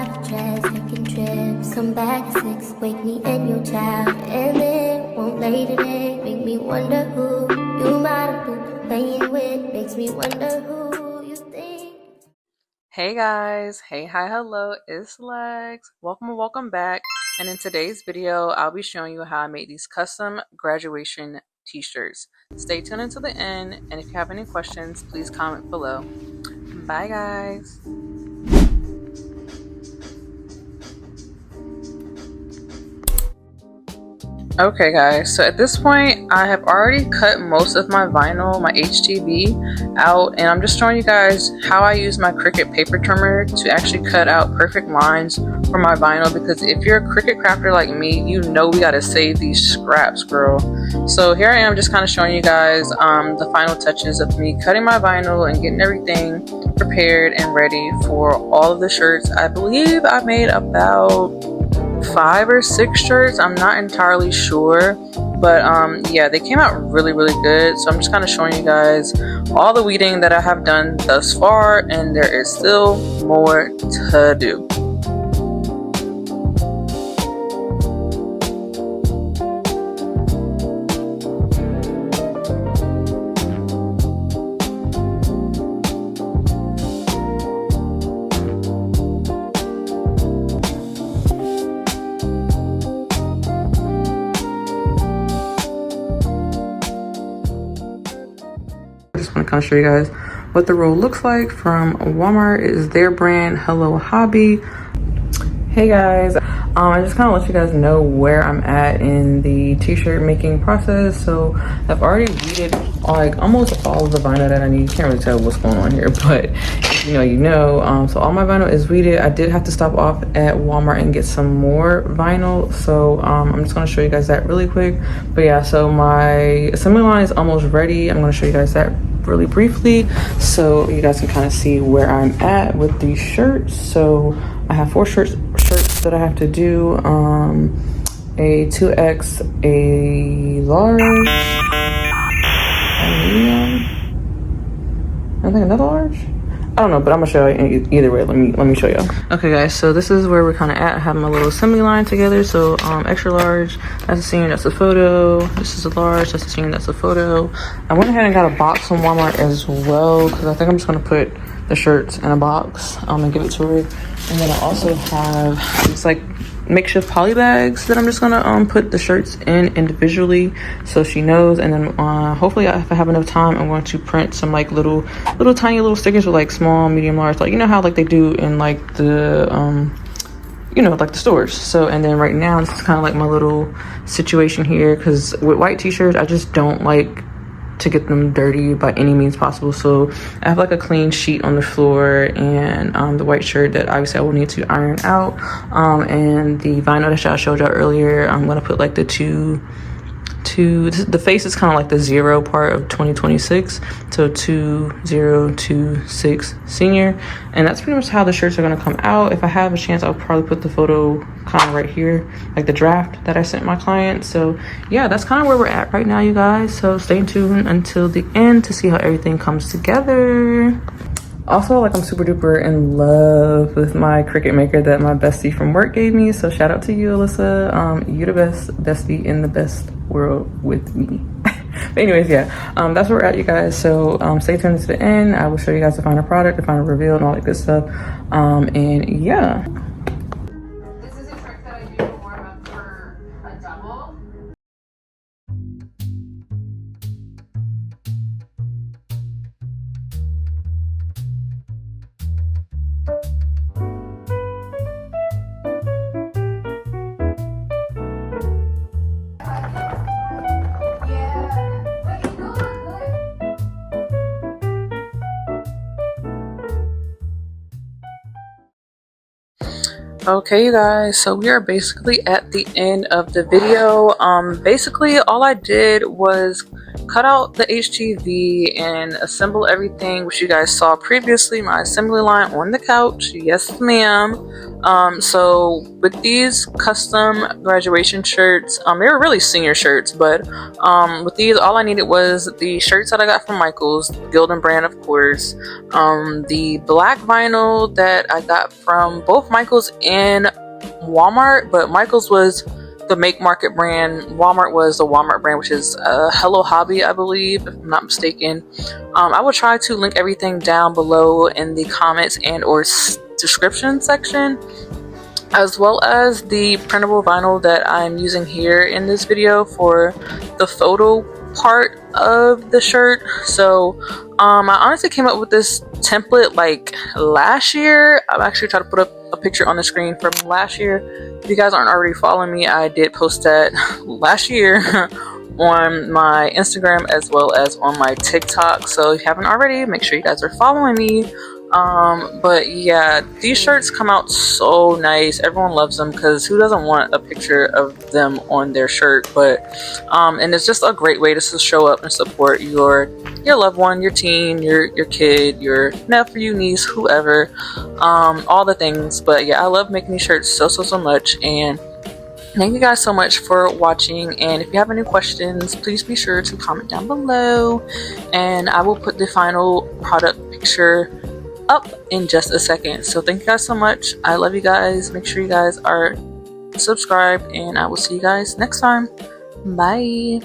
private jets, taking trips. Come back at 6, wake me and your child. And then won't lay today, make me wonder who you might have been playing with. Makes me wonder who you think. Hey guys, hey, hi, hello, it's Lex. Welcome back. And in today's video, I'll be showing you how I made these custom graduation t-shirts. Stay tuned until the end, and if you have any questions, please comment below. Bye guys. Okay guys, so at this point I have already cut most of my vinyl, my HTV out, and I'm just showing you guys how I use my Cricut paper trimmer to actually cut out perfect lines for my vinyl, because if you're a Cricut crafter like me, you know we gotta save these scraps, girl. So here I am just kind of showing you guys the final touches of me cutting my vinyl and getting everything prepared and ready for all of the shirts. I believe I made about 5 or 6 shirts, I'm not entirely sure, but yeah, they came out really good. So I'm just kind of showing you guys all the weeding that I have done thus far, and there is still more to do. I just want to kind of show you guys what the roll looks like from Walmart. It is their brand, Hello Hobby. Hey guys, I just kind of let you guys know where I'm at in the t-shirt making process. So I've already weeded like almost all of the vinyl that I need. You can't really tell what's going on here, but if you know. So all my vinyl is weeded. I did have to stop off at Walmart and get some more vinyl, so I'm just going to show you guys that really quick. But yeah, so my assembly line is almost ready. I'm going to show you guys that really briefly so you guys can kind of see where I'm at with these shirts. So I have 4 shirts that I have to do, a 2X, a large, a medium, I think another large. I don't know, but I'm gonna show you either way. Let me show you. Okay guys, so this is where we're kind of at. I have my little assembly line together. So extra large, that's a senior, that's a photo. This is a large, that's a senior, that's a photo. I went ahead and got a box from Walmart as well, because I think I'm just gonna put the shirts in a box and give it to her. And then I also have these like makeshift poly bags that I'm just gonna put the shirts in individually so she knows. And then hopefully if I have enough time, I'm going to print some like little tiny little stickers with like small, medium, large, like you know how like they do in like the like the stores. So and then right now this is kind of like my little situation here, because with white t-shirts I just don't like to get them dirty by any means possible. So I have like a clean sheet on the floor, and the white shirt that obviously I will need to iron out, and the vinyl that I showed you earlier, I'm gonna put like the the face is kind of like the 0 part of 2026, so 2026 senior, and that's pretty much how the shirts are going to come out. If I have a chance, I'll probably put the photo kind of right here, like the draft that I sent my client. So yeah, that's kind of where we're at right now, you guys. So stay tuned until the end to see how everything comes together. Also, like, I'm super duper in love with my Cricut maker that my bestie from work gave me. So shout out to you, Alyssa. You the best bestie in the best world with me. But anyways, yeah, that's where we're at, you guys. So stay tuned to the end. I will show you guys the final product, the final reveal, and all that good stuff. And yeah. This is a trick that I do for a double. Okay, you guys, so we are basically at the end of the video. Basically all I did was cut out the HTV and assemble everything which you guys saw previously, my assembly line on the couch. Yes ma'am. So with these custom graduation shirts, they were really senior shirts, but with these all I needed was the shirts that I got from Michaels, Gildan brand of course, the black vinyl that I got from both Michaels and Walmart, but Michaels was the Make Market brand, Walmart was the Walmart brand, which is Hello Hobby, I believe, if I'm not mistaken. I will try to link everything down below in the comments and or description section, as well as the printable vinyl that I'm using here in this video for the photo part of the shirt. So I honestly came up with this template like last year. I've actually tried to put up a picture on the screen from last year. If you guys aren't already following me, I did post that last year on my Instagram as well as on my TikTok. So if you haven't already, make sure you guys are following me. But yeah, these shirts come out so nice. Everyone loves them because who doesn't want a picture of them on their shirt? But and it's just a great way to show up and support your loved one, your teen, your kid, your nephew, niece, whoever, all the things. But yeah, I love making these shirts so much, and thank you guys so much for watching. And if you have any questions, please be sure to comment down below, and I will put the final product picture up in just a second. So thank you guys so much. I love you guys. Make sure you guys are subscribed, and I will see you guys next time. Bye.